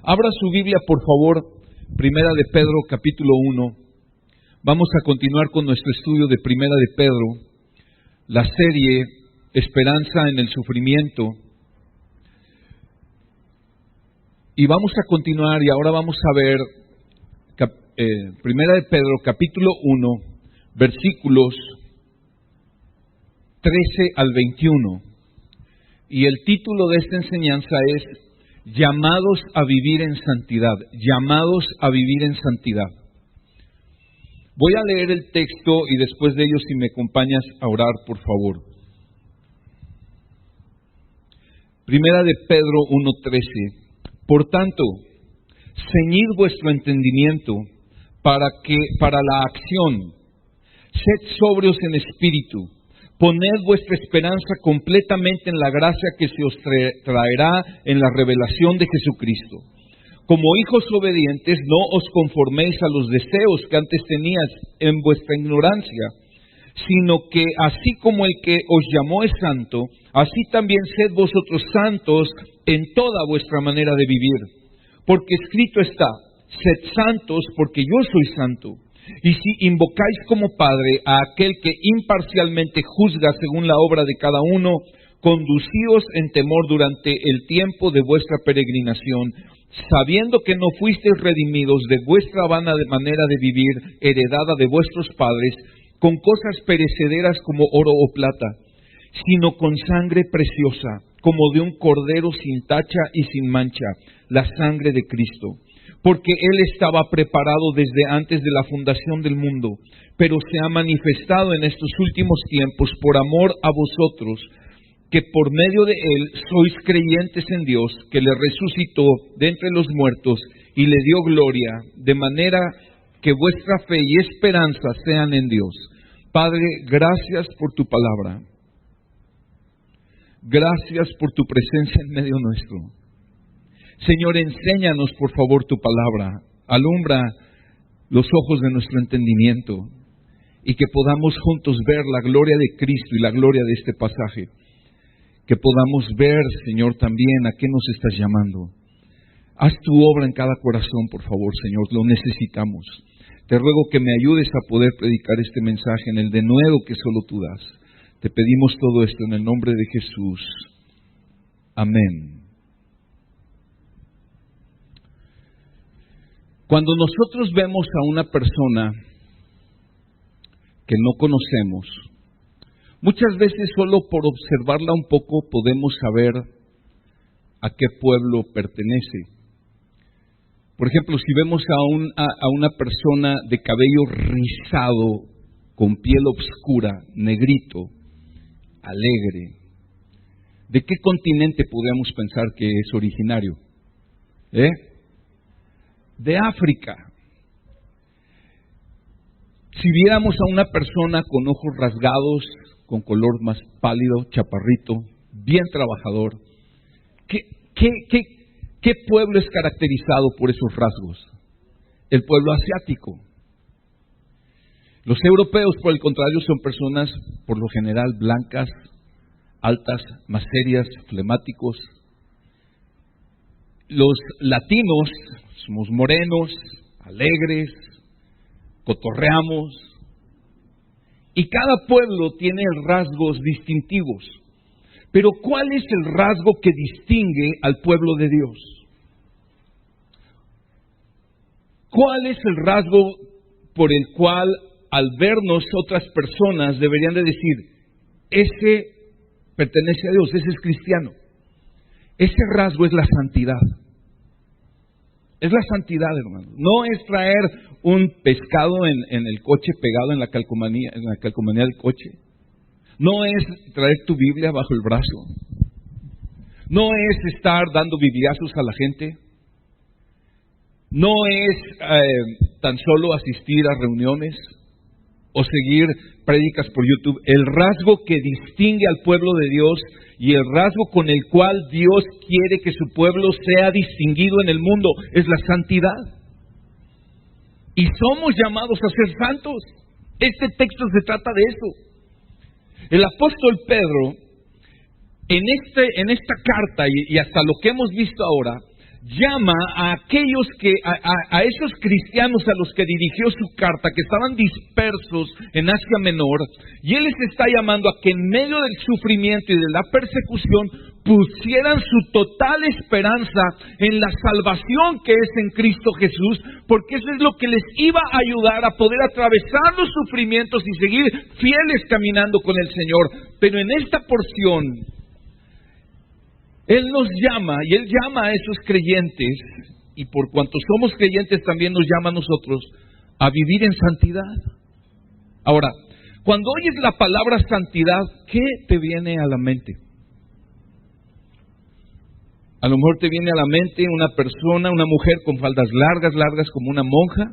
Abra su Biblia, por favor, Primera de Pedro, capítulo 1. Vamos a continuar con nuestro estudio de Primera de Pedro, la serie Esperanza en el Sufrimiento. Y vamos a continuar, y ahora vamos a ver Primera de Pedro, capítulo 1, versículos 13 al 21. Y el título de esta enseñanza es Llamados a vivir en santidad. Llamados a vivir en santidad. Voy a leer el texto y después de ello, si me acompañas a orar, por favor. Primera de Pedro 1:13. Por tanto, ceñid vuestro entendimiento para la acción. Sed sobrios en espíritu. Poned vuestra esperanza completamente en la gracia que se os traerá en la revelación de Jesucristo. Como hijos obedientes, no os conforméis a los deseos que antes tenías en vuestra ignorancia, sino que así como el que os llamó es santo, así también sed vosotros santos en toda vuestra manera de vivir. Porque escrito está, sed santos porque yo soy santo. Y si invocáis como Padre a aquel que imparcialmente juzga según la obra de cada uno, conducíos en temor durante el tiempo de vuestra peregrinación, sabiendo que no fuisteis redimidos de vuestra vana manera de vivir, heredada de vuestros padres, con cosas perecederas como oro o plata, sino con sangre preciosa, como de un cordero sin tacha y sin mancha, la sangre de Cristo. Porque Él estaba preparado desde antes de la fundación del mundo, pero se ha manifestado en estos últimos tiempos por amor a vosotros, que por medio de Él sois creyentes en Dios, que le resucitó de entre los muertos y le dio gloria, de manera que vuestra fe y esperanza sean en Dios. Padre, gracias por tu palabra. Gracias por tu presencia en medio nuestro. Señor, enséñanos por favor tu palabra, alumbra los ojos de nuestro entendimiento y que podamos juntos ver la gloria de Cristo y la gloria de este pasaje. Que podamos ver, Señor, también a qué nos estás llamando. Haz tu obra en cada corazón, por favor, Señor, lo necesitamos. Te ruego que me ayudes a poder predicar este mensaje en el denuedo que solo tú das. Te pedimos todo esto en el nombre de Jesús. Amén. Cuando nosotros vemos a una persona que no conocemos, muchas veces solo por observarla un poco podemos saber a qué pueblo pertenece. Por ejemplo, si vemos a una persona de cabello rizado, con piel oscura, negrito, alegre, ¿de qué continente podríamos pensar que es originario? De África. Si viéramos a una persona con ojos rasgados, con color más pálido, chaparrito, bien trabajador, ¿qué pueblo es caracterizado por esos rasgos? El pueblo asiático. Los europeos, por el contrario, son personas, por lo general, blancas, altas, más serias, flemáticos. Los latinos somos morenos, alegres, cotorreamos. Y cada pueblo tiene rasgos distintivos. Pero ¿cuál es el rasgo que distingue al pueblo de Dios? ¿Cuál es el rasgo por el cual al vernos otras personas deberían de decir, ese pertenece a Dios, ese es cristiano? Ese rasgo es la santidad. Es la santidad, hermano. No es traer un pescado en el coche pegado en la calcomanía del coche. No es traer tu Biblia bajo el brazo. No es estar dando bibliazos a la gente. No es tan solo asistir a reuniones o seguir prédicas por YouTube. El rasgo que distingue al pueblo de Dios y el rasgo con el cual Dios quiere que su pueblo sea distinguido en el mundo es la santidad. Y somos llamados a ser santos. Este texto se trata de eso. El apóstol Pedro, en esta carta y hasta lo que hemos visto ahora, llama a aquellos a esos cristianos a los que dirigió su carta, que estaban dispersos en Asia Menor, y Él les está llamando a que en medio del sufrimiento y de la persecución pusieran su total esperanza en la salvación que es en Cristo Jesús, porque eso es lo que les iba a ayudar a poder atravesar los sufrimientos y seguir fieles caminando con el Señor. Pero en esta porción, Él nos llama, y Él llama a esos creyentes, y por cuanto somos creyentes también nos llama a nosotros a vivir en santidad. Ahora, cuando oyes la palabra santidad, ¿qué te viene a la mente? A lo mejor te viene a la mente una persona, una mujer con faldas largas como una monja.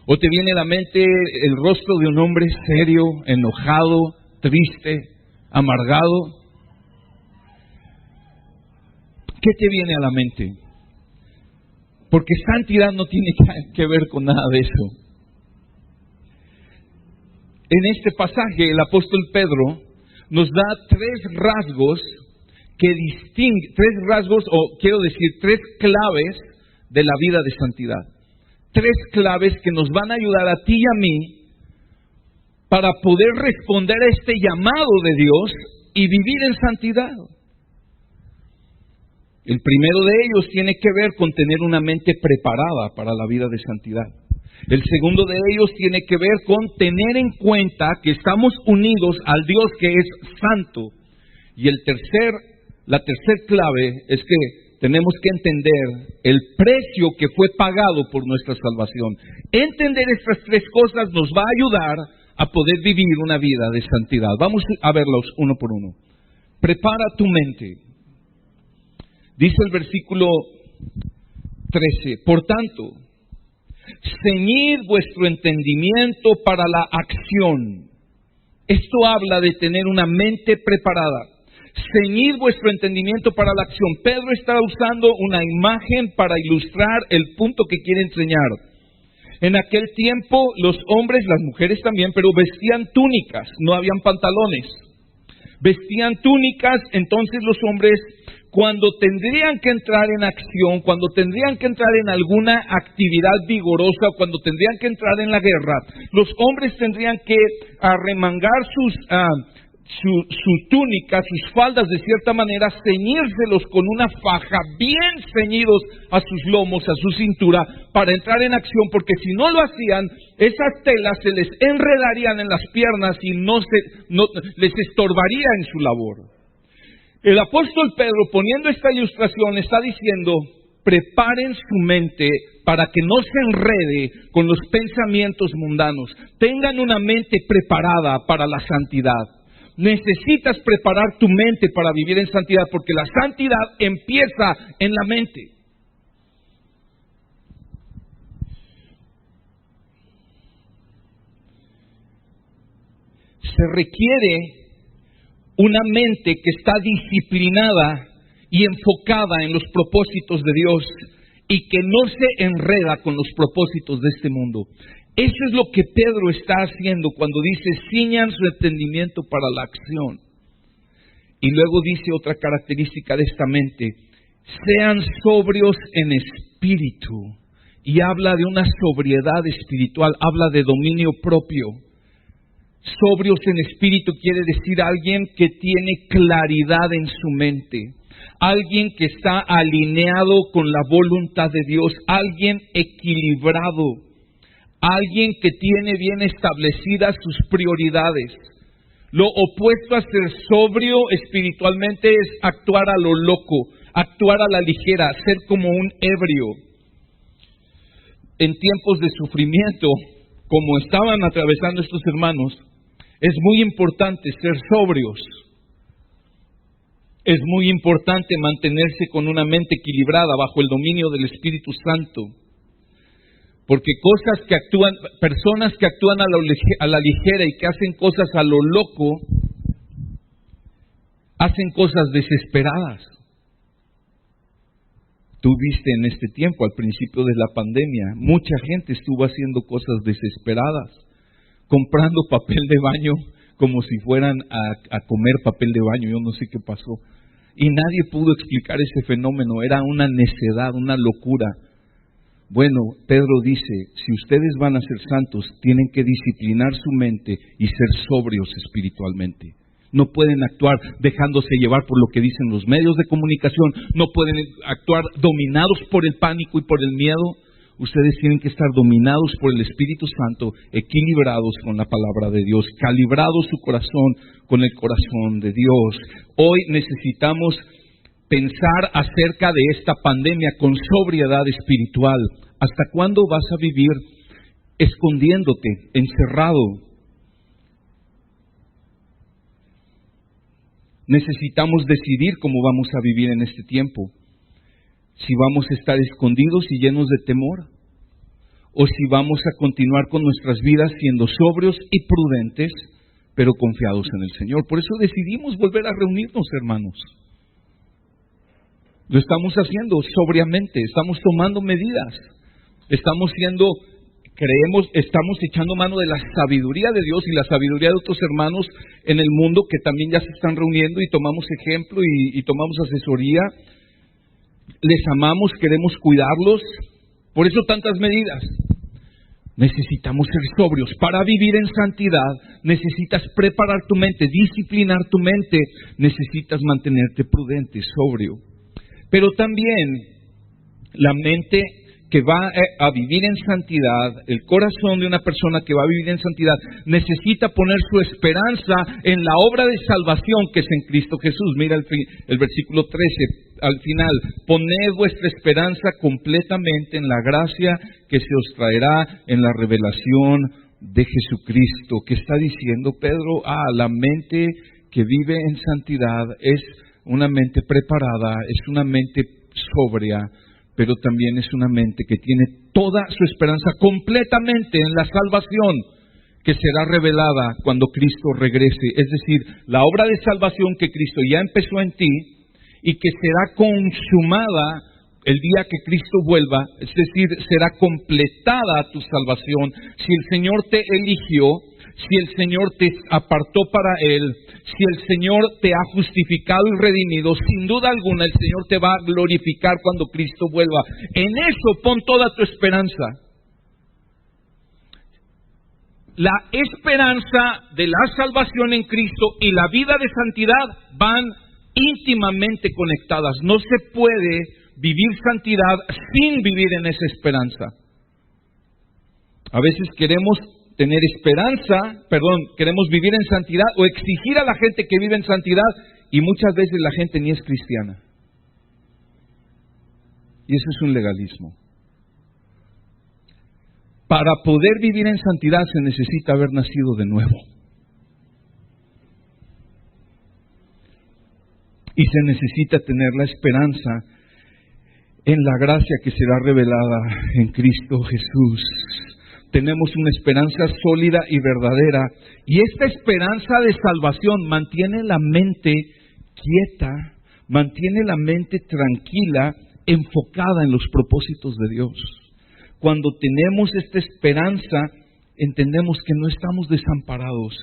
O te viene a la mente el rostro de un hombre serio, enojado, triste, amargado. ¿Qué te viene a la mente? Porque santidad no tiene que ver con nada de eso. En este pasaje el apóstol Pedro nos da tres rasgos tres claves de la vida de santidad. Tres claves que nos van a ayudar a ti y a mí para poder responder a este llamado de Dios y vivir en santidad. El primero de ellos tiene que ver con tener una mente preparada para la vida de santidad. El segundo de ellos tiene que ver con tener en cuenta que estamos unidos al Dios que es santo. Y la tercera clave es que tenemos que entender el precio que fue pagado por nuestra salvación. Entender estas tres cosas nos va a ayudar a poder vivir una vida de santidad. Vamos a verlos uno por uno. Prepara tu mente. Dice el versículo 13, por tanto, ceñid vuestro entendimiento para la acción. Esto habla de tener una mente preparada. Ceñid vuestro entendimiento para la acción. Pedro está usando una imagen para ilustrar el punto que quiere enseñar. En aquel tiempo los hombres, las mujeres también, pero vestían túnicas, no habían pantalones. Vestían túnicas, entonces los hombres, cuando tendrían que entrar en acción, cuando tendrían que entrar en alguna actividad vigorosa, cuando tendrían que entrar en la guerra, los hombres tendrían que arremangar su túnica, sus faldas de cierta manera, ceñírselos con una faja, bien ceñidos a sus lomos, a su cintura, para entrar en acción, porque si no lo hacían, esas telas se les enredarían en las piernas y no les estorbaría en su labor. El apóstol Pedro, poniendo esta ilustración, está diciendo: preparen su mente para que no se enrede con los pensamientos mundanos. Tengan una mente preparada para la santidad. Necesitas preparar tu mente para vivir en santidad, porque la santidad empieza en la mente. Se requiere una mente que está disciplinada y enfocada en los propósitos de Dios y que no se enreda con los propósitos de este mundo. Eso es lo que Pedro está haciendo cuando dice: ciñan su entendimiento para la acción. Y luego dice otra característica de esta mente: sean sobrios en espíritu. Y habla de una sobriedad espiritual, habla de dominio propio. Sobrios en espíritu quiere decir alguien que tiene claridad en su mente, alguien que está alineado con la voluntad de Dios, alguien equilibrado, alguien que tiene bien establecidas sus prioridades. Lo opuesto a ser sobrio espiritualmente es actuar a lo loco, actuar a la ligera, ser como un ebrio. En tiempos de sufrimiento, como estaban atravesando estos hermanos, es muy importante ser sobrios. Es muy importante mantenerse con una mente equilibrada bajo el dominio del Espíritu Santo. Porque personas que actúan a la ligera y que hacen cosas a lo loco, hacen cosas desesperadas. Tú viste en este tiempo, al principio de la pandemia, mucha gente estuvo haciendo cosas desesperadas, comprando papel de baño como si fueran a comer papel de baño. Yo no sé qué pasó. y nadie pudo explicar ese fenómeno. Era una necedad, una locura. Bueno, Pedro dice, si ustedes van a ser santos, tienen que disciplinar su mente y ser sobrios espiritualmente. No pueden actuar dejándose llevar por lo que dicen los medios de comunicación, no pueden actuar dominados por el pánico y por el miedo. Ustedes tienen que estar dominados por el Espíritu Santo, equilibrados con la palabra de Dios, calibrados su corazón con el corazón de Dios. Hoy necesitamos pensar acerca de esta pandemia con sobriedad espiritual. ¿Hasta cuándo vas a vivir escondiéndote, encerrado? Necesitamos decidir cómo vamos a vivir en este tiempo. Si vamos a estar escondidos y llenos de temor, o si vamos a continuar con nuestras vidas siendo sobrios y prudentes, pero confiados en el Señor. Por eso decidimos volver a reunirnos, hermanos. Lo estamos haciendo sobriamente, estamos tomando medidas, estamos echando mano de la sabiduría de Dios y la sabiduría de otros hermanos en el mundo que también ya se están reuniendo, y tomamos ejemplo y tomamos asesoría. Les amamos, queremos cuidarlos, por eso tantas medidas. Necesitamos ser sobrios. Para vivir en santidad necesitas preparar tu mente, disciplinar tu mente, necesitas mantenerte prudente, sobrio. Pero también la mente que va a vivir en santidad, el corazón de una persona que va a vivir en santidad, necesita poner su esperanza en la obra de salvación que es en Cristo Jesús. Mira el versículo 13, al final: poned vuestra esperanza completamente en la gracia que se os traerá en la revelación de Jesucristo. ¿Qué está diciendo Pedro? La mente que vive en santidad es una mente preparada, es una mente sobria, pero también es una mente que tiene toda su esperanza completamente en la salvación que será revelada cuando Cristo regrese. Es decir, la obra de salvación que Cristo ya empezó en ti y que será consumada el día que Cristo vuelva, es decir, será completada tu salvación. Si el Señor te eligió, si el Señor te apartó para Él, si el Señor te ha justificado y redimido, sin duda alguna el Señor te va a glorificar cuando Cristo vuelva. En eso pon toda tu esperanza. La esperanza de la salvación en Cristo y la vida de santidad van íntimamente conectadas. No se puede vivir santidad sin vivir en esa esperanza. A veces queremos queremos vivir en santidad o exigir a la gente que vive en santidad, y muchas veces la gente ni es cristiana. Y eso es un legalismo. Para poder vivir en santidad se necesita haber nacido de nuevo. Y se necesita tener la esperanza en la gracia que será revelada en Cristo Jesús. Tenemos una esperanza sólida y verdadera, y esta esperanza de salvación mantiene la mente quieta, mantiene la mente tranquila, enfocada en los propósitos de Dios. Cuando tenemos esta esperanza, entendemos que no estamos desamparados.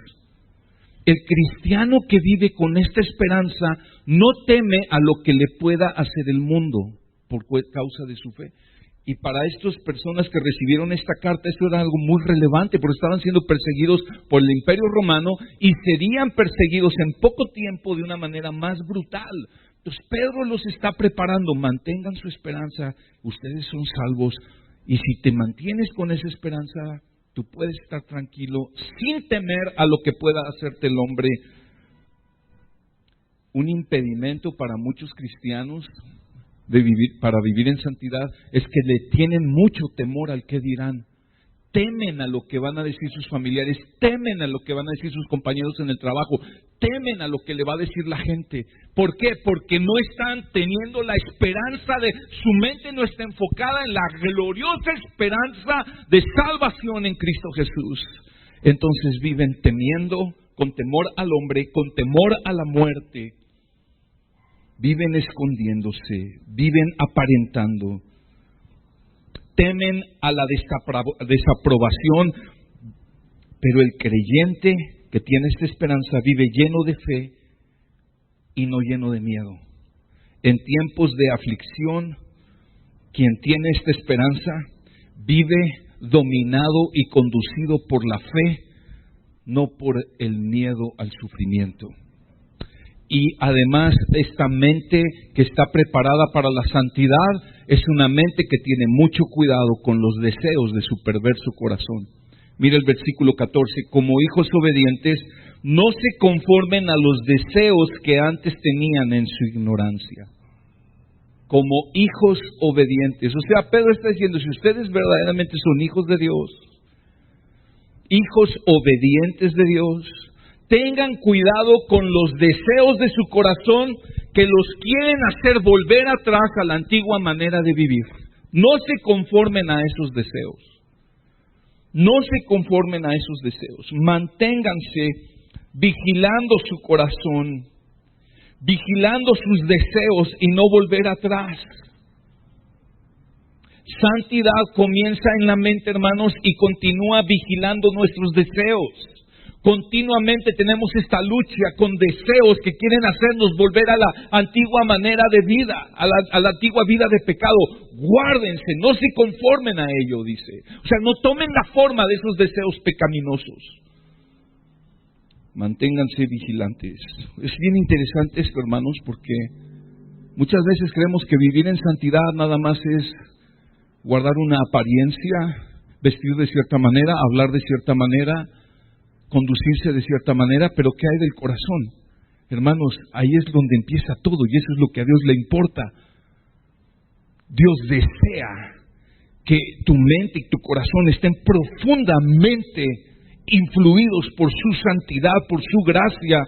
El cristiano que vive con esta esperanza no teme a lo que le pueda hacer el mundo por causa de su fe. Y para estas personas que recibieron esta carta, esto era algo muy relevante, porque estaban siendo perseguidos por el Imperio Romano y serían perseguidos en poco tiempo de una manera más brutal. Entonces Pedro los está preparando: mantengan su esperanza, ustedes son salvos, y si te mantienes con esa esperanza, tú puedes estar tranquilo sin temer a lo que pueda hacerte el hombre. Un impedimento para muchos cristianos para vivir en santidad es que le tienen mucho temor al que dirán. Temen a lo que van a decir sus familiares, temen a lo que van a decir sus compañeros en el trabajo, temen a lo que le va a decir la gente. ¿Por qué? Porque no están teniendo la esperanza su mente no está enfocada en la gloriosa esperanza de salvación en Cristo Jesús. Entonces viven temiendo, con temor al hombre, con temor a la muerte. Viven escondiéndose, viven aparentando, temen a la desaprobación, pero el creyente que tiene esta esperanza vive lleno de fe y no lleno de miedo. en tiempos de aflicción, quien tiene esta esperanza, vive dominado y conducido por la fe, no por el miedo al sufrimiento. Y además, esta mente que está preparada para la santidad es una mente que tiene mucho cuidado con los deseos de su perverso corazón. Mira el versículo 14, como hijos obedientes, no se conformen a los deseos que antes tenían en su ignorancia. Como hijos obedientes. O sea, Pedro está diciendo, si ustedes verdaderamente son hijos de Dios, hijos obedientes de Dios, tengan cuidado con los deseos de su corazón que los quieren hacer volver atrás a la antigua manera de vivir. No se conformen a esos deseos. No se conformen a esos deseos. Manténganse vigilando su corazón, vigilando sus deseos y no volver atrás. Santidad comienza en la mente, hermanos, y continúa vigilando nuestros deseos. Continuamente tenemos esta lucha con deseos que quieren hacernos volver a la antigua manera de vida, a la antigua vida de pecado. Guárdense, no se conformen a ello, dice. O sea, no tomen la forma de esos deseos pecaminosos. Manténganse vigilantes. Es bien interesante esto, hermanos, porque muchas veces creemos que vivir en santidad nada más es guardar una apariencia, vestir de cierta manera, hablar de cierta manera, conducirse de cierta manera, pero ¿qué hay del corazón? Hermanos, ahí es donde empieza todo y eso es lo que a Dios le importa. Dios desea que tu mente y tu corazón estén profundamente influidos por su santidad, por su gracia,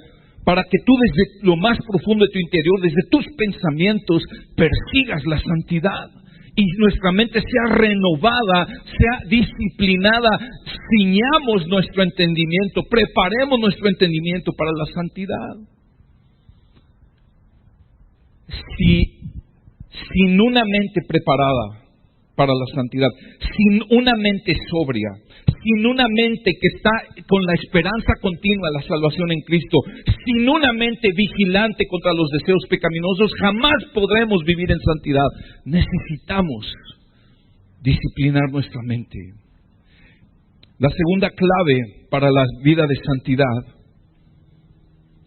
para que tú desde lo más profundo de tu interior, desde tus pensamientos, persigas la santidad. Y nuestra mente sea renovada, sea disciplinada, ciñamos nuestro entendimiento, preparemos nuestro entendimiento para la santidad. Sin una mente preparada para la santidad, sin una mente sobria, sin una mente que está con la esperanza continua de la salvación en Cristo, sin una mente vigilante contra los deseos pecaminosos, jamás podremos vivir en santidad. Necesitamos disciplinar nuestra mente. La segunda clave para la vida de santidad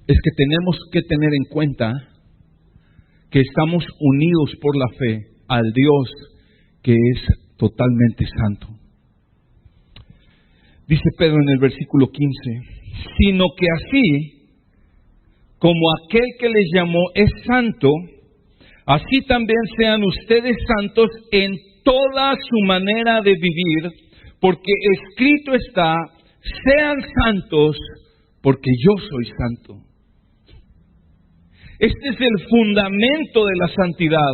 es que tenemos que tener en cuenta que estamos unidos por la fe al Dios que es totalmente santo. Dice Pedro en el versículo 15, sino que así como aquel que les llamó es santo, así también sean ustedes santos en toda su manera de vivir, porque escrito está, sean santos porque yo soy santo. Este es el fundamento de la santidad.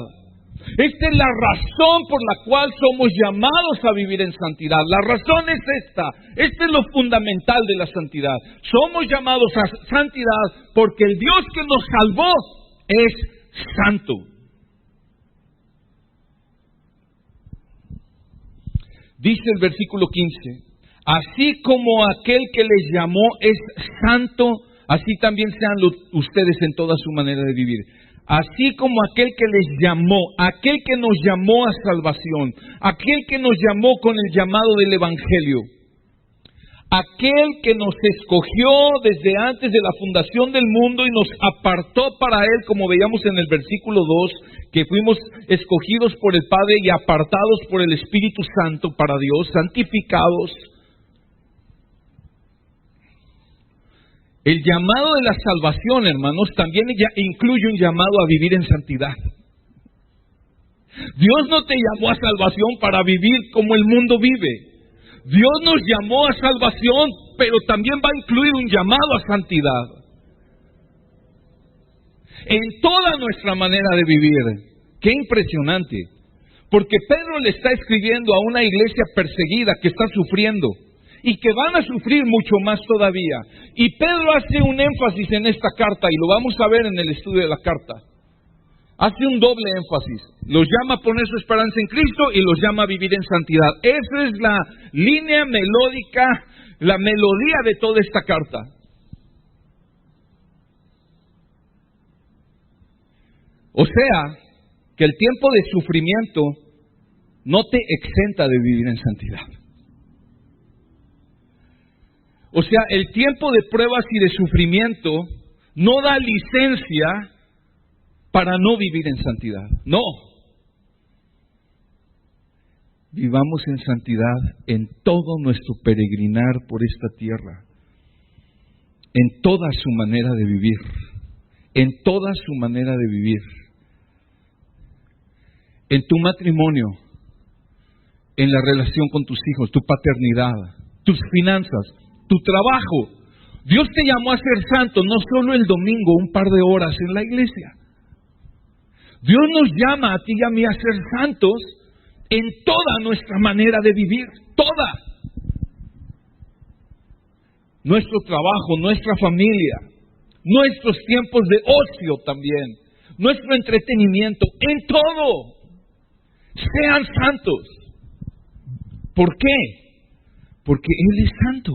Esta es la razón por la cual somos llamados a vivir en santidad. La razón es esta. Este es lo fundamental de la santidad. Somos llamados a santidad porque el Dios que nos salvó es santo. Dice el versículo 15, así como aquel que les llamó es santo, así también sean ustedes en toda su manera de vivir. Así como aquel que les llamó, aquel que nos llamó a salvación, aquel que nos llamó con el llamado del Evangelio, aquel que nos escogió desde antes de la fundación del mundo y nos apartó para Él, como veíamos en el versículo 2, que fuimos escogidos por el Padre y apartados por el Espíritu Santo para Dios, santificados. El llamado de la salvación, hermanos, también ya incluye un llamado a vivir en santidad. Dios no te llamó a salvación para vivir como el mundo vive. Dios nos llamó a salvación, pero también va a incluir un llamado a santidad. En toda nuestra manera de vivir. ¡Qué impresionante! Porque Pedro le está escribiendo a una iglesia perseguida que está sufriendo. Y que van a sufrir mucho más todavía. Y Pedro hace un énfasis en esta carta, y lo vamos a ver en el estudio de la carta. Hace un doble énfasis. Los llama a poner su esperanza en Cristo y los llama a vivir en santidad. Esa es la línea melódica, la melodía de toda esta carta. O sea, que el tiempo de sufrimiento no te exenta de vivir en santidad. O sea, el tiempo de pruebas y de sufrimiento no da licencia para no vivir en santidad. No. Vivamos en santidad en todo nuestro peregrinar por esta tierra, en toda su manera de vivir, en toda su manera de vivir, en tu matrimonio, en la relación con tus hijos, tu paternidad, tus finanzas, tu trabajo. Dios te llamó a ser santo, no solo el domingo, un par de horas en la iglesia. Dios nos llama a ti y a mí a ser santos en toda nuestra manera de vivir, toda. Nuestro trabajo, nuestra familia, nuestros tiempos de ocio también, nuestro entretenimiento, en todo. Sean santos. ¿Por qué? Porque Él es santo.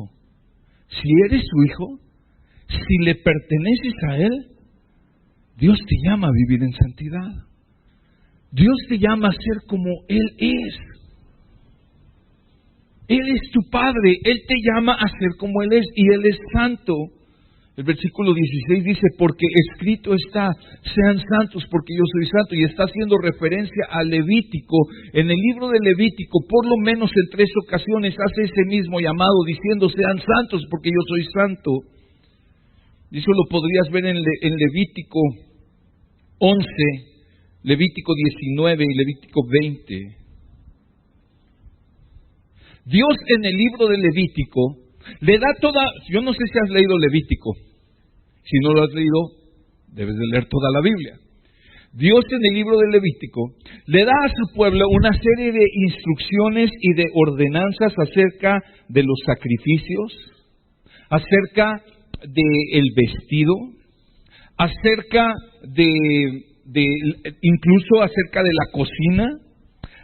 Si eres su hijo, si le perteneces a Él, Dios te llama a vivir en santidad. Dios te llama a ser como Él es. Él es tu Padre, Él te llama a ser como Él es y Él es santo. El versículo 16 dice, porque escrito está, sean santos porque yo soy santo, y está haciendo referencia a Levítico. En el libro de Levítico, por lo menos en 3 ocasiones, hace ese mismo llamado, diciendo, sean santos porque yo soy santo. Y eso lo podrías ver en Levítico 11, Levítico 19 y Levítico 20. Dios en el libro de Levítico le da toda, yo no sé si has leído Levítico. Si no lo has leído, debes de leer toda la Biblia. Dios en el libro de Levítico le da a su pueblo una serie de instrucciones y de ordenanzas acerca de los sacrificios, acerca del vestido, acerca incluso acerca de la cocina,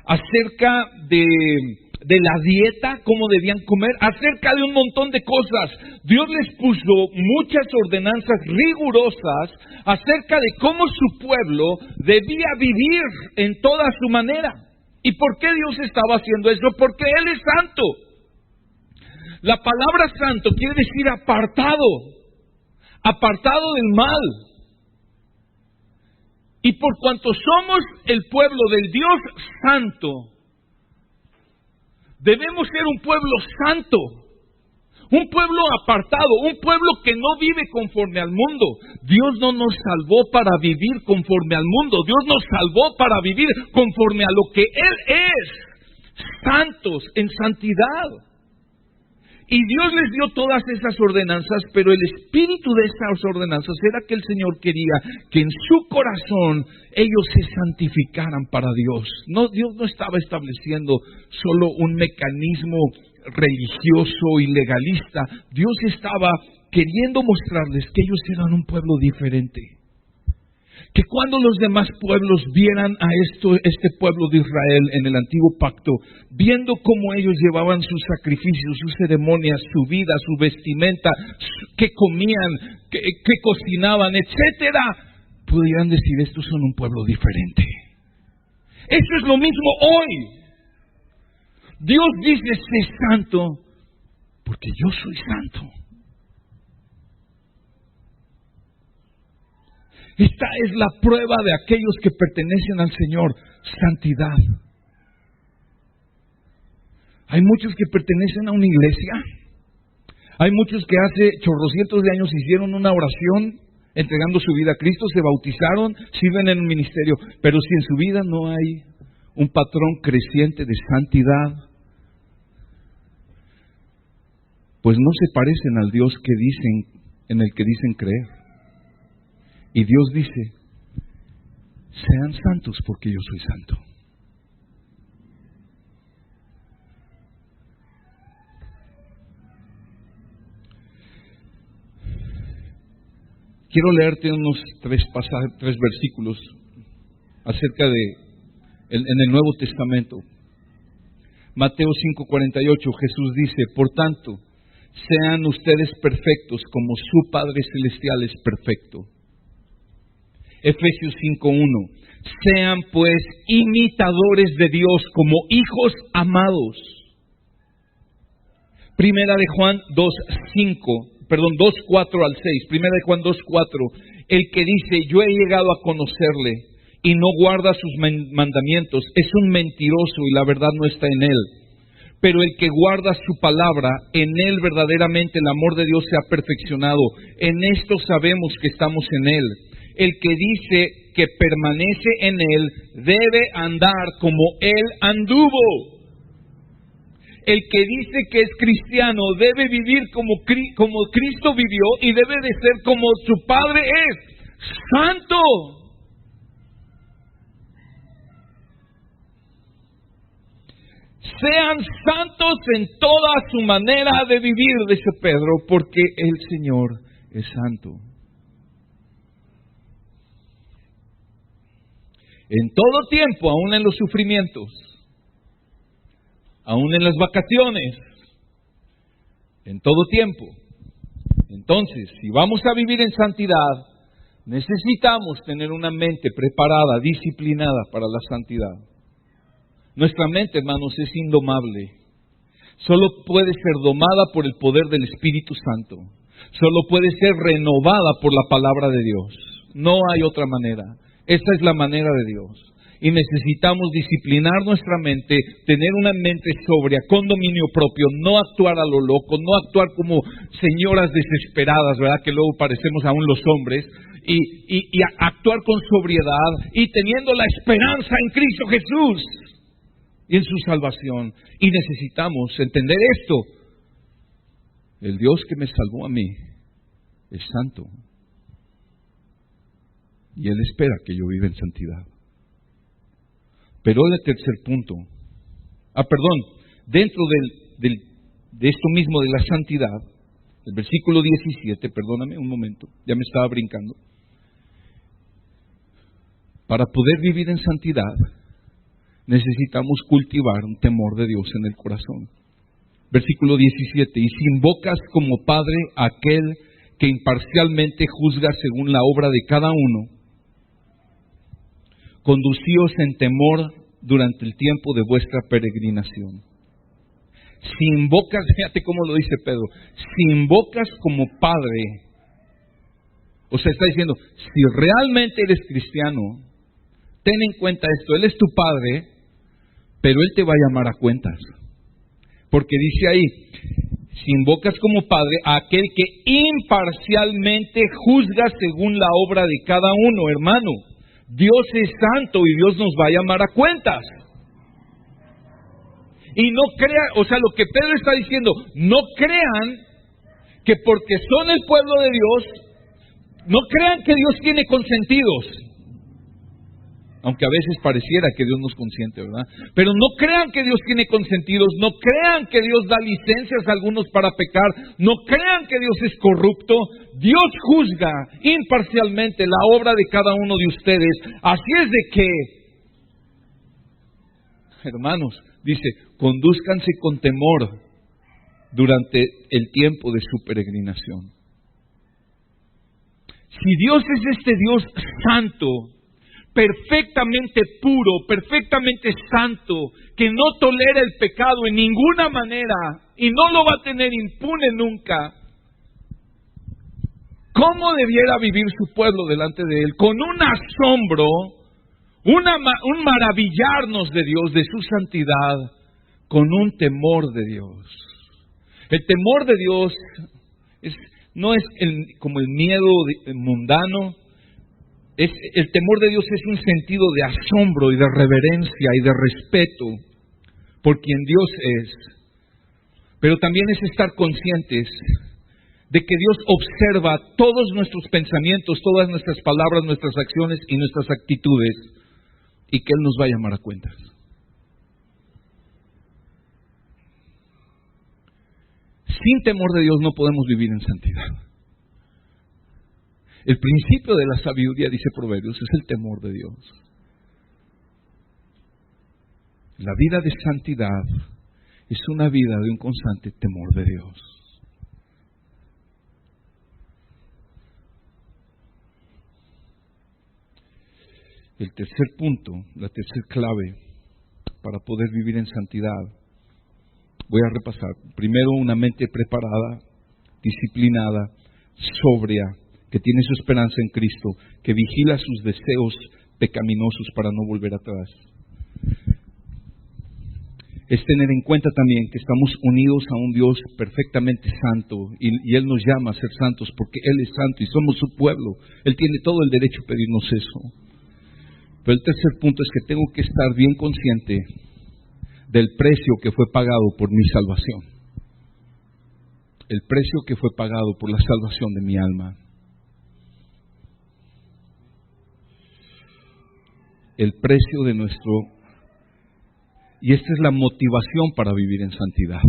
acerca de la dieta, cómo debían comer, acerca de un montón de cosas. Dios les puso muchas ordenanzas rigurosas acerca de cómo su pueblo debía vivir en toda su manera. ¿Y por qué Dios estaba haciendo eso? Porque Él es santo. La palabra santo quiere decir apartado, apartado del mal. Y por cuanto somos el pueblo del Dios santo, debemos ser un pueblo santo, un pueblo apartado, un pueblo que no vive conforme al mundo. Dios no nos salvó para vivir conforme al mundo, Dios nos salvó para vivir conforme a lo que Él es, santos, en santidad. Y Dios les dio todas esas ordenanzas, pero el espíritu de esas ordenanzas era que el Señor quería que en su corazón ellos se santificaran para Dios. No, Dios no estaba estableciendo solo un mecanismo religioso y legalista. Dios estaba queriendo mostrarles que ellos eran un pueblo diferente. Que cuando los demás pueblos vieran a este pueblo de Israel en el antiguo pacto, viendo cómo ellos llevaban sus sacrificios, sus ceremonias, su vida, su vestimenta, qué comían, qué cocinaban, etcétera, pudieran decir, estos son un pueblo diferente. Eso es lo mismo hoy. Dios dice, sé santo, porque yo soy santo. Esta es la prueba de aquellos que pertenecen al Señor, santidad. Hay muchos que pertenecen a una iglesia, hay muchos que hace chorrocientos de años hicieron una oración entregando su vida a Cristo, se bautizaron, sirven en el ministerio, pero si en su vida no hay un patrón creciente de santidad, pues no se parecen al Dios que dicen, en el que dicen creer. Y Dios dice, sean santos porque yo soy santo. Quiero leerte unos tres versículos acerca de, en el Nuevo Testamento. Mateo 5:48, Jesús dice, por tanto, sean ustedes perfectos como su Padre Celestial es perfecto. Efesios 5:1. Sean pues imitadores de Dios como hijos amados. Primera de Juan 2:4 al 6. Primera de Juan 2:4. El que dice, yo he llegado a conocerle y no guarda sus mandamientos, es un mentiroso y la verdad no está en él. Pero el que guarda su palabra, en él verdaderamente el amor de Dios se ha perfeccionado. En esto sabemos que estamos en él. El que dice que permanece en él debe andar como él anduvo. El que dice que es cristiano debe vivir como Cristo vivió y debe de ser como su Padre es, santo. Sean santos en toda su manera de vivir, dice Pedro, porque el Señor es santo. En todo tiempo, aún en los sufrimientos, aún en las vacaciones, en todo tiempo. Entonces, si vamos a vivir en santidad, necesitamos tener una mente preparada, disciplinada para la santidad. Nuestra mente, hermanos, es indomable. Solo puede ser domada por el poder del Espíritu Santo. Solo puede ser renovada por la palabra de Dios. No hay otra manera. Esta es la manera de Dios. Y necesitamos disciplinar nuestra mente, tener una mente sobria, con dominio propio, no actuar a lo loco, no actuar como señoras desesperadas, ¿verdad? Que luego parecemos aún los hombres, y actuar con sobriedad y teniendo la esperanza en Cristo Jesús y en su salvación. Y necesitamos entender esto. El Dios que me salvó a mí es santo. Y Él espera que yo viva en santidad. Pero el tercer punto. Dentro de esto mismo de la santidad, el versículo 17, perdóname un momento, ya me estaba brincando. Para poder vivir en santidad, necesitamos cultivar un temor de Dios en el corazón. Versículo 17, y si invocas como Padre a aquel que imparcialmente juzga según la obra de cada uno, conducíos en temor durante el tiempo de vuestra peregrinación. Si invocas, fíjate cómo lo dice Pedro, si invocas como Padre, o sea, está diciendo, si realmente eres cristiano, ten en cuenta esto, Él es tu Padre, pero Él te va a llamar a cuentas. Porque dice ahí, si invocas como Padre a aquel que imparcialmente juzga según la obra de cada uno, hermano, Dios es santo y Dios nos va a llamar a cuentas. Y no crean, o sea, lo que Pedro está diciendo, no crean que porque son el pueblo de Dios, no crean que Dios tiene consentidos. Aunque a veces pareciera que Dios nos consiente, ¿verdad? Pero no crean que Dios tiene consentidos, no crean que Dios da licencias a algunos para pecar, no crean que Dios es corrupto. Dios juzga imparcialmente la obra de cada uno de ustedes. Así es de que, hermanos, dice, condúzcanse con temor durante el tiempo de su peregrinación. Si Dios es este Dios santo, perfectamente puro, perfectamente santo, que no tolera el pecado en ninguna manera y no lo va a tener impune nunca, ¿cómo debiera vivir su pueblo delante de Él? Con un asombro, un maravillarnos de Dios, de su santidad, con un temor de Dios. El temor de Dios no es como el miedo mundano. El temor de Dios es un sentido de asombro y de reverencia y de respeto por quien Dios es. Pero también es estar conscientes de que Dios observa todos nuestros pensamientos, todas nuestras palabras, nuestras acciones y nuestras actitudes, y que Él nos va a llamar a cuentas. Sin temor de Dios no podemos vivir en santidad. El principio de la sabiduría, dice Proverbios, es el temor de Dios. La vida de santidad es una vida de un constante temor de Dios. El tercer punto, la tercera clave para poder vivir en santidad. Voy a repasar. Primero, una mente preparada, disciplinada, sobria, que tiene su esperanza en Cristo, que vigila sus deseos pecaminosos para no volver atrás. Es tener en cuenta también que estamos unidos a un Dios perfectamente santo y Él nos llama a ser santos porque Él es santo y somos su pueblo. Él tiene todo el derecho a pedirnos eso. Pero el tercer punto es que tengo que estar bien consciente del precio que fue pagado por mi salvación. El precio que fue pagado por la salvación de mi alma. El precio de nuestro... Y esta es la motivación para vivir en santidad.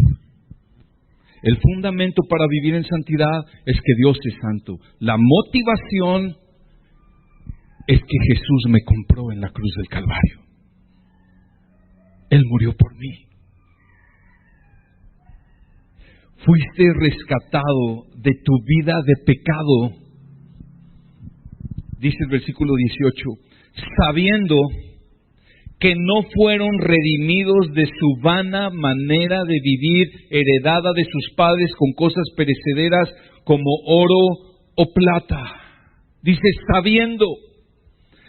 El fundamento para vivir en santidad es que Dios es santo. La motivación es que Jesús me compró en la cruz del Calvario. Él murió por mí. Fuiste rescatado de tu vida de pecado. Dice el versículo 18, sabiendo que no fueron redimidos de su vana manera de vivir, heredada de sus padres con cosas perecederas como oro o plata. Dice sabiendo.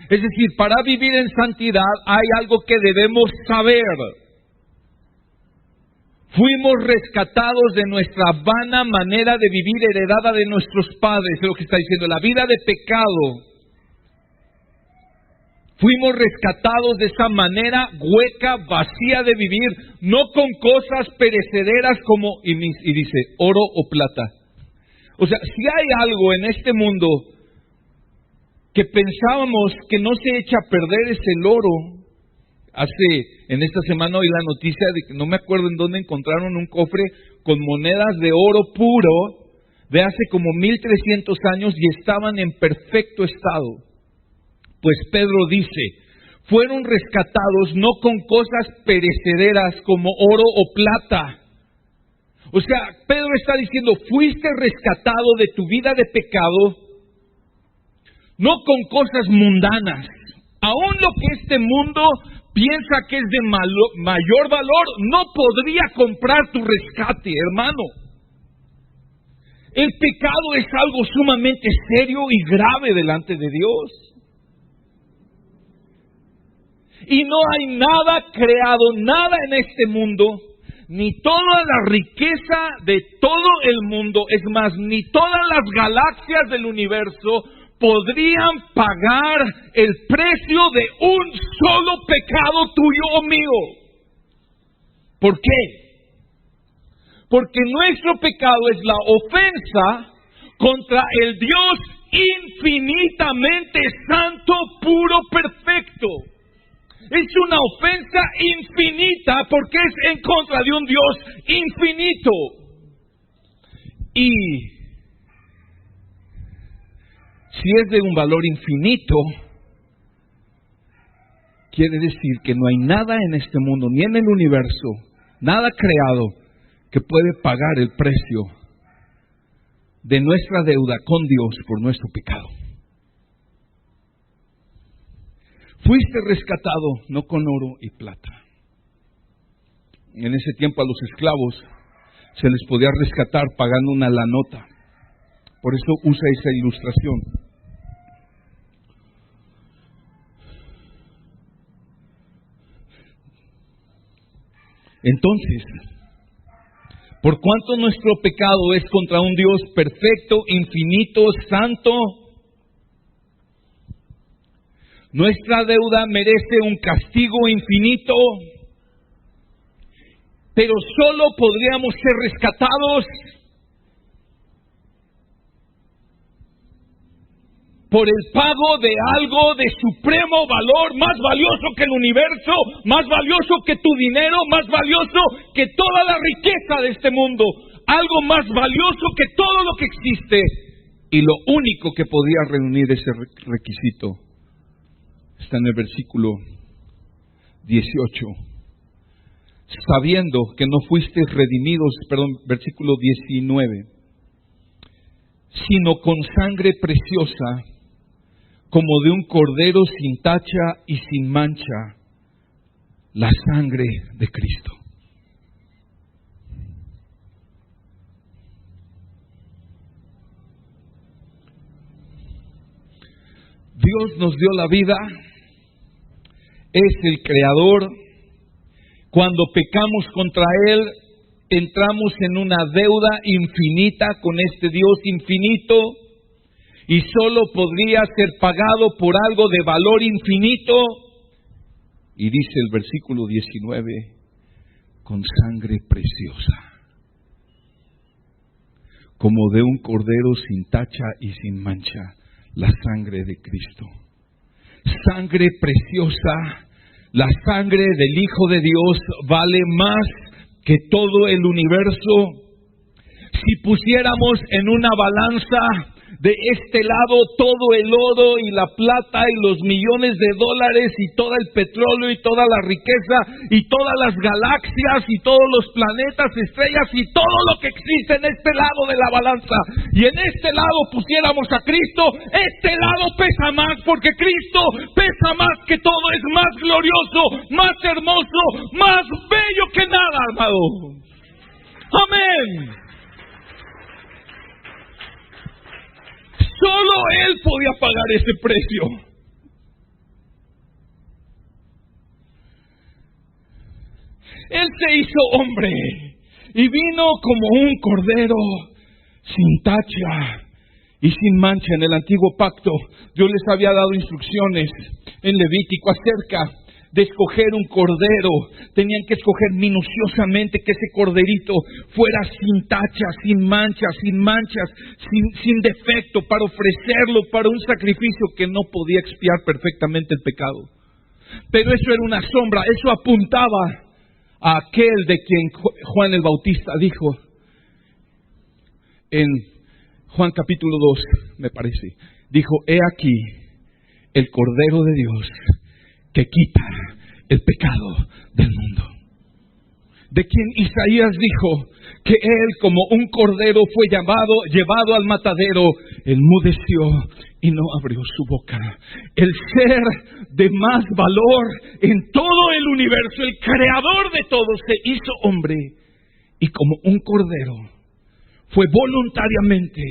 Es decir, para vivir en santidad hay algo que debemos saber. Fuimos rescatados de nuestra vana manera de vivir heredada de nuestros padres. Es lo que está diciendo, la vida de pecado. Fuimos rescatados de esa manera hueca, vacía de vivir, no con cosas perecederas como, y dice, oro o plata. O sea, si hay algo en este mundo que pensábamos que no se echa a perder es el oro. En esta semana oí la noticia de que no me acuerdo en dónde encontraron un cofre con monedas de oro puro de hace como 1300 años y estaban en perfecto estado. Pues Pedro dice, fueron rescatados no con cosas perecederas como oro o plata. O sea, Pedro está diciendo, fuiste rescatado de tu vida de pecado, no con cosas mundanas. Aún lo que este mundo piensa que es de mayor valor, no podría comprar tu rescate, hermano. El pecado es algo sumamente serio y grave delante de Dios. Y no hay nada creado, nada en este mundo, ni toda la riqueza de todo el mundo, es más, ni todas las galaxias del universo podrían pagar el precio de un solo pecado tuyo o mío. ¿Por qué? Porque nuestro pecado es la ofensa contra el Dios infinitamente santo, puro, perfecto. Es una ofensa infinita porque es en contra de un Dios infinito. Y si es de un valor infinito, quiere decir que no hay nada en este mundo, ni en el universo, nada creado que puede pagar el precio de nuestra deuda con Dios por nuestro pecado. Fuiste rescatado no con oro y plata. En ese tiempo a los esclavos se les podía rescatar pagando una lanota. Por eso usa esa ilustración. Entonces, por cuanto nuestro pecado es contra un Dios perfecto, infinito, santo, nuestra deuda merece un castigo infinito, pero solo podríamos ser rescatados por el pago de algo de supremo valor, más valioso que el universo, más valioso que tu dinero, más valioso que toda la riqueza de este mundo, algo más valioso que todo lo que existe, y lo único que podía reunir ese requisito está en el versículo 18. Sabiendo que no fuisteis redimidos, versículo 19, sino con sangre preciosa, como de un cordero sin tacha y sin mancha, la sangre de Cristo. Dios nos dio la vida, es el creador. Cuando pecamos contra Él, entramos en una deuda infinita con este Dios infinito y solo podría ser pagado por algo de valor infinito. Y dice el versículo 19, con sangre preciosa, como de un cordero sin tacha y sin mancha, la sangre de Cristo. Sangre preciosa, la sangre del Hijo de Dios vale más que todo el universo. Si pusiéramos en una balanza de este lado todo el oro y la plata y los millones de dólares y todo el petróleo y toda la riqueza y todas las galaxias y todos los planetas, estrellas y todo lo que existe en este lado de la balanza, y en este lado pusiéramos a Cristo, este lado pesa más, porque Cristo pesa más que todo, es más glorioso, más hermoso, más bello que nada, amado. Amén. Solo Él podía pagar ese precio. Él se hizo hombre y vino como un cordero sin tacha y sin mancha. En el antiguo pacto, Dios les había dado instrucciones en Levítico acerca de escoger un cordero. Tenían que escoger minuciosamente que ese corderito fuera sin tacha, sin manchas, sin defecto, para ofrecerlo para un sacrificio que no podía expiar perfectamente el pecado. Pero eso era una sombra, eso apuntaba a aquel de quien Juan el Bautista dijo en Juan capítulo 2, me parece, dijo: he aquí el Cordero de Dios que quita el pecado del mundo. De quien Isaías dijo que él, como un cordero, fue llevado al matadero, enmudeció y no abrió su boca. El ser de más valor en todo el universo, el creador de todo, se hizo hombre y como un cordero fue voluntariamente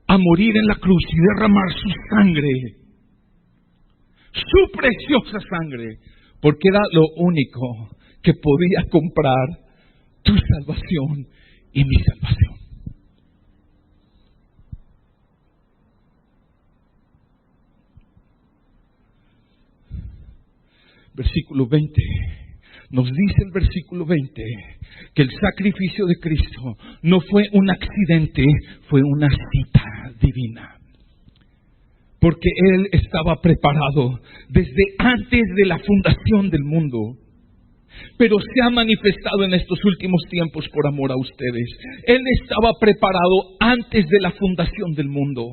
a morir en la cruz y derramar su sangre, su preciosa sangre, porque era lo único que podía comprar tu salvación y mi salvación. Versículo 20. Nos dice el versículo 20 que el sacrificio de Cristo no fue un accidente, fue una cita divina. Porque Él estaba preparado desde antes de la fundación del mundo. Pero se ha manifestado en estos últimos tiempos por amor a ustedes. Él estaba preparado antes de la fundación del mundo.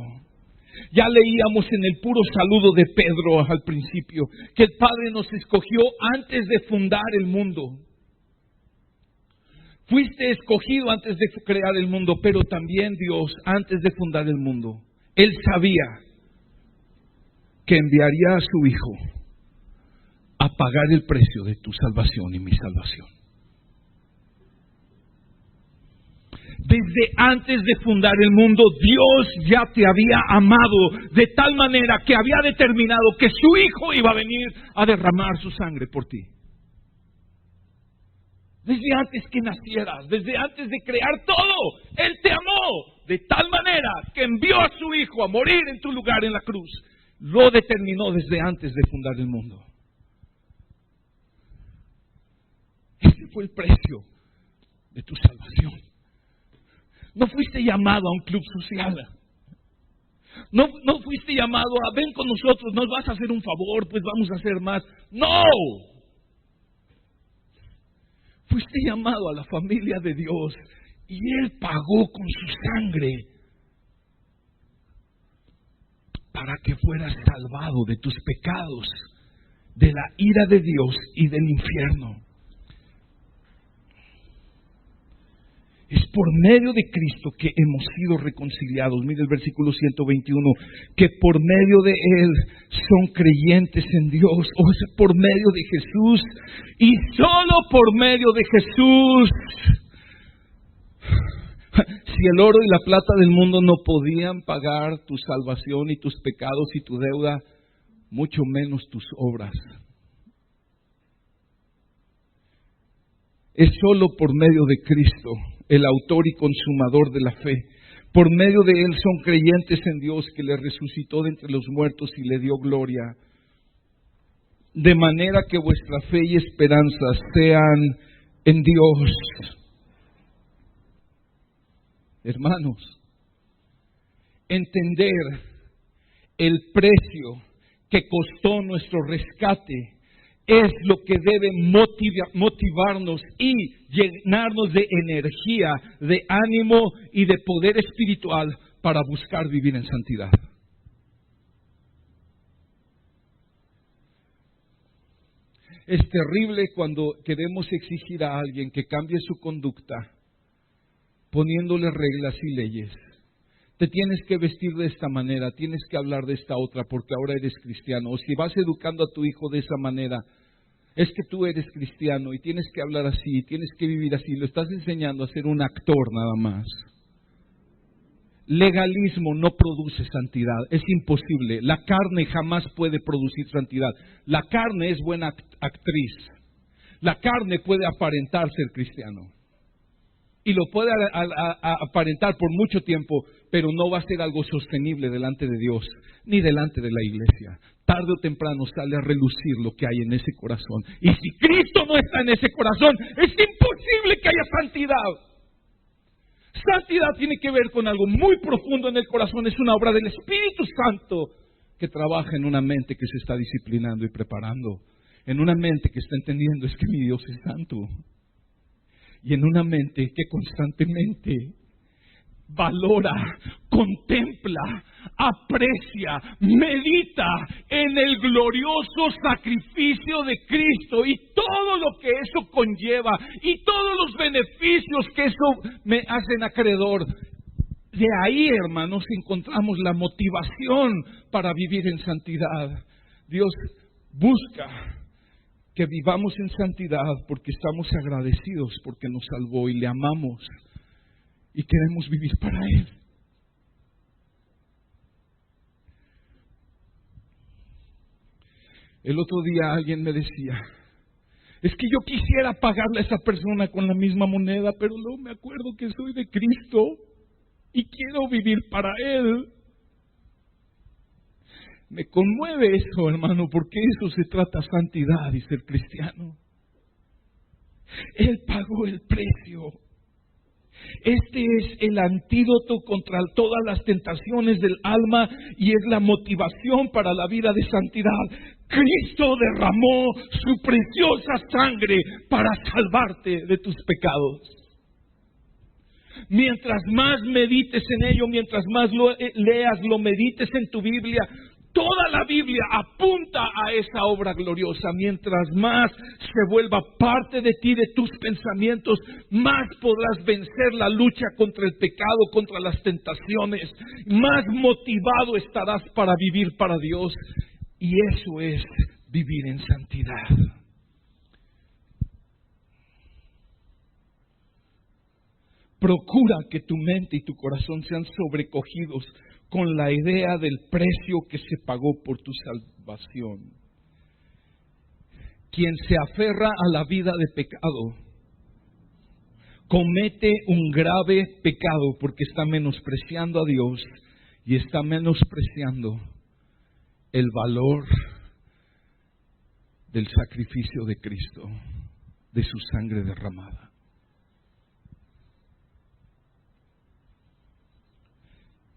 Ya leíamos en el puro saludo de Pedro al principio que el Padre nos escogió antes de fundar el mundo. Fuiste escogido antes de crear el mundo, pero también Dios, antes de fundar el mundo, Él sabía que enviaría a su Hijo a pagar el precio de tu salvación y mi salvación. Desde antes de fundar el mundo, Dios ya te había amado de tal manera que había determinado que su Hijo iba a venir a derramar su sangre por ti. Desde antes que nacieras, desde antes de crear todo, Él te amó de tal manera que envió a su Hijo a morir en tu lugar en la cruz. Lo determinó desde antes de fundar el mundo. Ese fue el precio de tu salvación. No fuiste llamado a un club social. No fuiste llamado a ven con nosotros, nos vas a hacer un favor, pues vamos a hacer más. No. Fuiste llamado a la familia de Dios y Él pagó con su sangre para que fueras salvado de tus pecados, de la ira de Dios y del infierno. Es por medio de Cristo que hemos sido reconciliados. Mire el versículo 121, que por medio de Él son creyentes en Dios. O sea, por medio de Jesús y solo por medio de Jesús. Si el oro y la plata del mundo no podían pagar tu salvación y tus pecados y tu deuda, mucho menos tus obras. Es solo por medio de Cristo, el autor y consumador de la fe. Por medio de Él son creyentes en Dios, que le resucitó de entre los muertos y le dio gloria. De manera que vuestra fe y esperanza sean en Dios. Hermanos, entender el precio que costó nuestro rescate es lo que debe motivarnos y llenarnos de energía, de ánimo y de poder espiritual para buscar vivir en santidad. Es terrible cuando queremos exigir a alguien que cambie su conducta poniéndole reglas y leyes. Te tienes que vestir de esta manera, tienes que hablar de esta otra porque ahora eres cristiano. O si vas educando a tu hijo de esa manera, es que tú eres cristiano y tienes que hablar así, tienes que vivir así. Lo estás enseñando a ser un actor nada más. Legalismo no produce santidad, es imposible. La carne jamás puede producir santidad. La carne es buena actriz. La carne puede aparentar ser cristiano. Y lo puede aparentar por mucho tiempo, pero no va a ser algo sostenible delante de Dios, ni delante de la iglesia. Tarde o temprano sale a relucir lo que hay en ese corazón. Y si Cristo no está en ese corazón, es imposible que haya santidad. Santidad tiene que ver con algo muy profundo en el corazón. Es una obra del Espíritu Santo que trabaja en una mente que se está disciplinando y preparando. En una mente que está entendiendo es que mi Dios es santo. Y en una mente que constantemente valora, contempla, aprecia, medita en el glorioso sacrificio de Cristo y todo lo que eso conlleva y todos los beneficios que eso me hacen acreedor. De ahí, hermanos, encontramos la motivación para vivir en santidad. Dios busca que vivamos en santidad porque estamos agradecidos porque nos salvó y le amamos y queremos vivir para Él. El otro día alguien me decía, es que yo quisiera pagarle a esa persona con la misma moneda, pero luego me acuerdo que soy de Cristo y quiero vivir para Él. Me conmueve eso, hermano, porque eso se trata de santidad y ser cristiano. Él pagó el precio. Este es el antídoto contra todas las tentaciones del alma y es la motivación para la vida de santidad. Cristo derramó su preciosa sangre para salvarte de tus pecados. Mientras más medites en ello, mientras más lo leas, lo medites en tu Biblia, toda la Biblia apunta a esa obra gloriosa. Mientras más se vuelva parte de ti, de tus pensamientos, más podrás vencer la lucha contra el pecado, contra las tentaciones. Más motivado estarás para vivir para Dios. Y eso es vivir en santidad. Procura que tu mente y tu corazón sean sobrecogidos con la idea del precio que se pagó por tu salvación. Quien se aferra a la vida de pecado comete un grave pecado porque está menospreciando a Dios y está menospreciando el valor del sacrificio de Cristo, de su sangre derramada.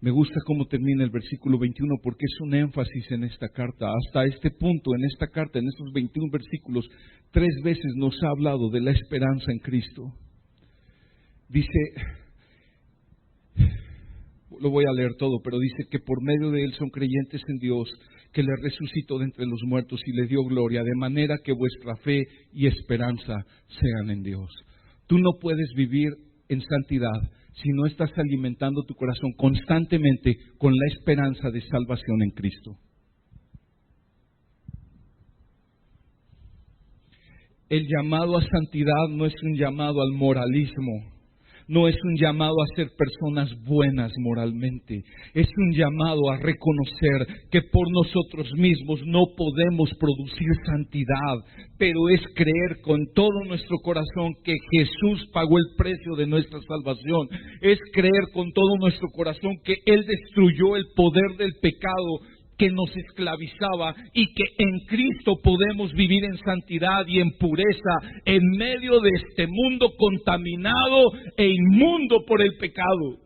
Me gusta cómo termina el versículo 21 porque es un énfasis en esta carta. Hasta este punto, en esta carta, en estos 21 versículos, 3 veces nos ha hablado de la esperanza en Cristo. Dice, lo voy a leer todo, pero dice que por medio de Él son creyentes en Dios, que le resucitó de entre los muertos y le dio gloria, de manera que vuestra fe y esperanza sean en Dios. Tú no puedes vivir en santidad si no estás alimentando tu corazón constantemente con la esperanza de salvación en Cristo. El llamado a santidad no es un llamado al moralismo. No es un llamado a ser personas buenas moralmente. Es un llamado a reconocer que por nosotros mismos no podemos producir santidad, pero es creer con todo nuestro corazón que Jesús pagó el precio de nuestra salvación. Es creer con todo nuestro corazón que Él destruyó el poder del pecado que nos esclavizaba y que en Cristo podemos vivir en santidad y en pureza en medio de este mundo contaminado e inmundo por el pecado.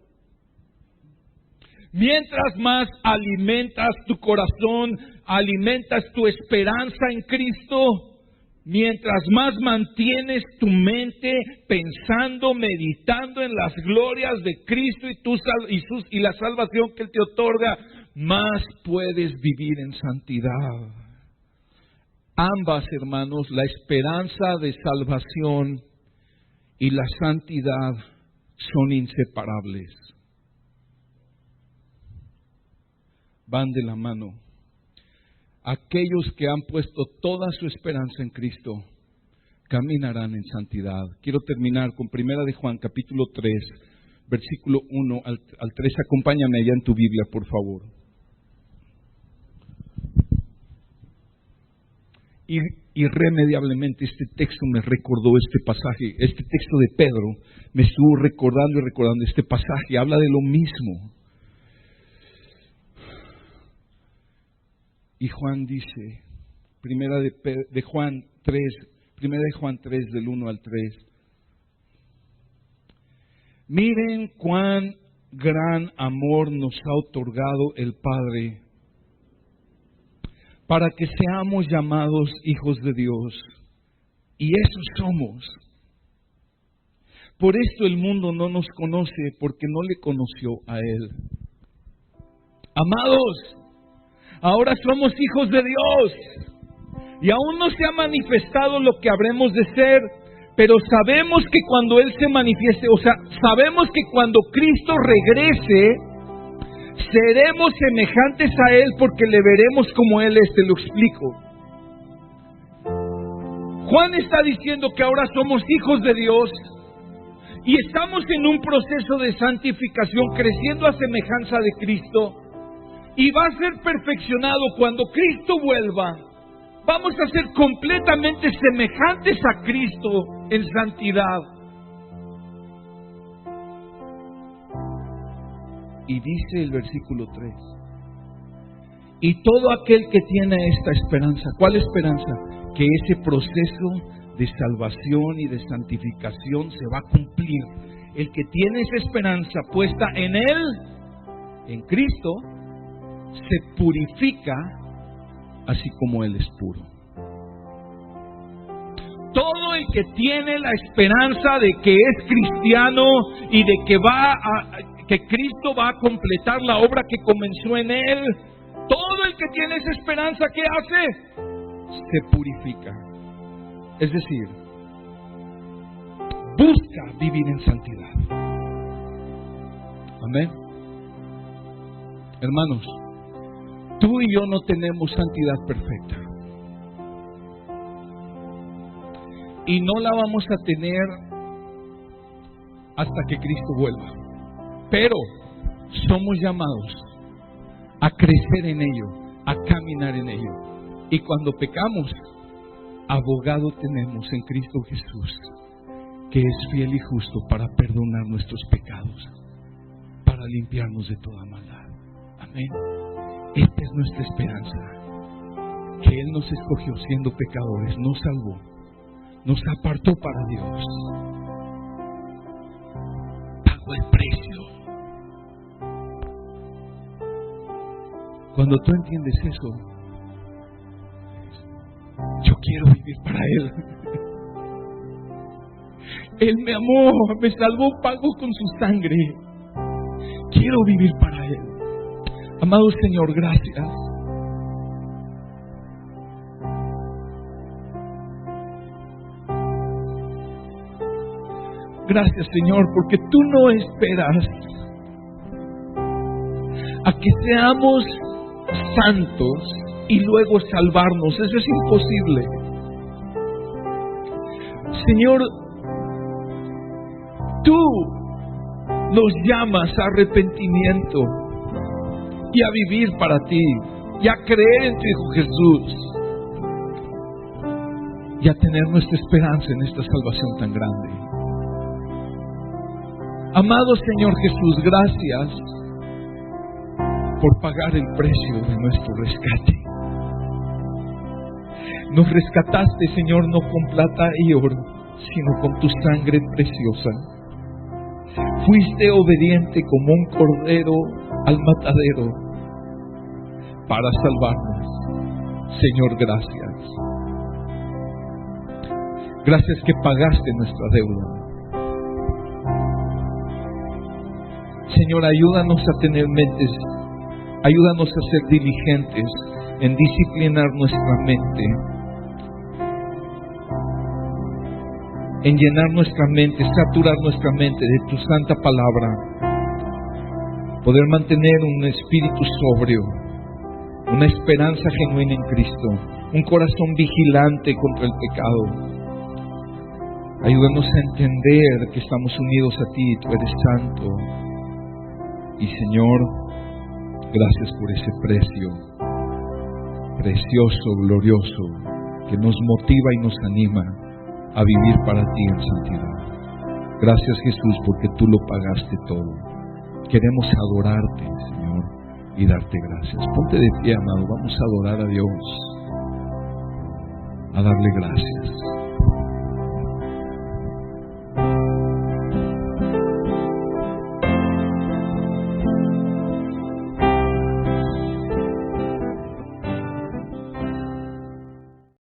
Mientras más alimentas tu corazón, alimentas tu esperanza en Cristo, mientras más mantienes tu mente pensando, meditando en las glorias de Cristo y la salvación que Él te otorga, más puedes vivir en santidad. Ambas, hermanos, la esperanza de salvación y la santidad son inseparables. Van de la mano. Aquellos que han puesto toda su esperanza en Cristo caminarán en santidad. Quiero terminar con 1 de Juan, capítulo 3, versículo 1 al 3. Acompáñame allá en tu Biblia, por favor. Irremediablemente este texto me recordó este pasaje, este texto de Pedro me estuvo recordando y recordando este pasaje, habla de lo mismo. Y Juan dice, primera de Juan 3 del 1 al 3. Miren cuán gran amor nos ha otorgado el Padre para que seamos llamados hijos de Dios. Y eso somos. Por esto el mundo no nos conoce, porque no le conoció a Él. Amados, ahora somos hijos de Dios. Y aún no se ha manifestado lo que habremos de ser, pero sabemos que cuando Él se manifieste, sabemos que cuando Cristo regrese, seremos semejantes a Él porque le veremos como Él es. Te lo explico. Juan está diciendo que ahora somos hijos de Dios y estamos en un proceso de santificación, creciendo a semejanza de Cristo, y va a ser perfeccionado cuando Cristo vuelva. Vamos a ser completamente semejantes a Cristo en santidad. Y dice el versículo 3, y todo aquel que tiene esta esperanza, ¿cuál esperanza? Que ese proceso de salvación y de santificación se va a cumplir. El que tiene esa esperanza puesta en Él, en Cristo, se purifica así como Él es puro. Todo el que tiene la esperanza de que es cristiano y de que que Cristo va a completar la obra que comenzó en Él, todo el que tiene esa esperanza, ¿qué hace? Se purifica. Es decir, busca vivir en santidad. Amén. Hermanos, tú y yo no tenemos santidad perfecta. Y no la vamos a tener hasta que Cristo vuelva. Pero somos llamados a crecer en ello, a caminar en ello. Y cuando pecamos, abogado tenemos en Cristo Jesús, que es fiel y justo para perdonar nuestros pecados, para limpiarnos de toda maldad. Amén. Esta es nuestra esperanza, que Él nos escogió siendo pecadores, nos salvó, nos apartó para Dios, pagó el precio. Cuando tú entiendes eso, yo quiero vivir para Él. Él me amó, me salvó, pagó con su sangre. Quiero vivir para Él. Amado Señor, gracias. Gracias, Señor, porque tú no esperas a que seamos santos y luego salvarnos. Eso es imposible. Señor, tú nos llamas a arrepentimiento y a vivir para ti, y a creer en tu Hijo Jesús, y a tener nuestra esperanza en esta salvación tan grande. Amado Señor Jesús, gracias por pagar el precio de nuestro rescate. Nos rescataste, Señor, no con plata y oro, sino con tu sangre preciosa. Fuiste obediente como un cordero al matadero para salvarnos. Señor, gracias. Gracias que pagaste nuestra deuda. Señor, ayúdanos a tener mentes, ayúdanos a ser diligentes en disciplinar nuestra mente, en llenar nuestra mente, saturar nuestra mente de tu santa palabra, poder mantener un espíritu sobrio, una esperanza genuina en Cristo, un corazón vigilante contra el pecado. Ayúdanos a entender que estamos unidos a ti, tú eres santo. Y Señor, gracias por ese precio precioso, glorioso, que nos motiva y nos anima a vivir para ti en santidad. Gracias, Jesús, porque tú lo pagaste todo. Queremos adorarte, Señor, y darte gracias. Ponte de pie, amado, vamos a adorar a Dios, a darle gracias.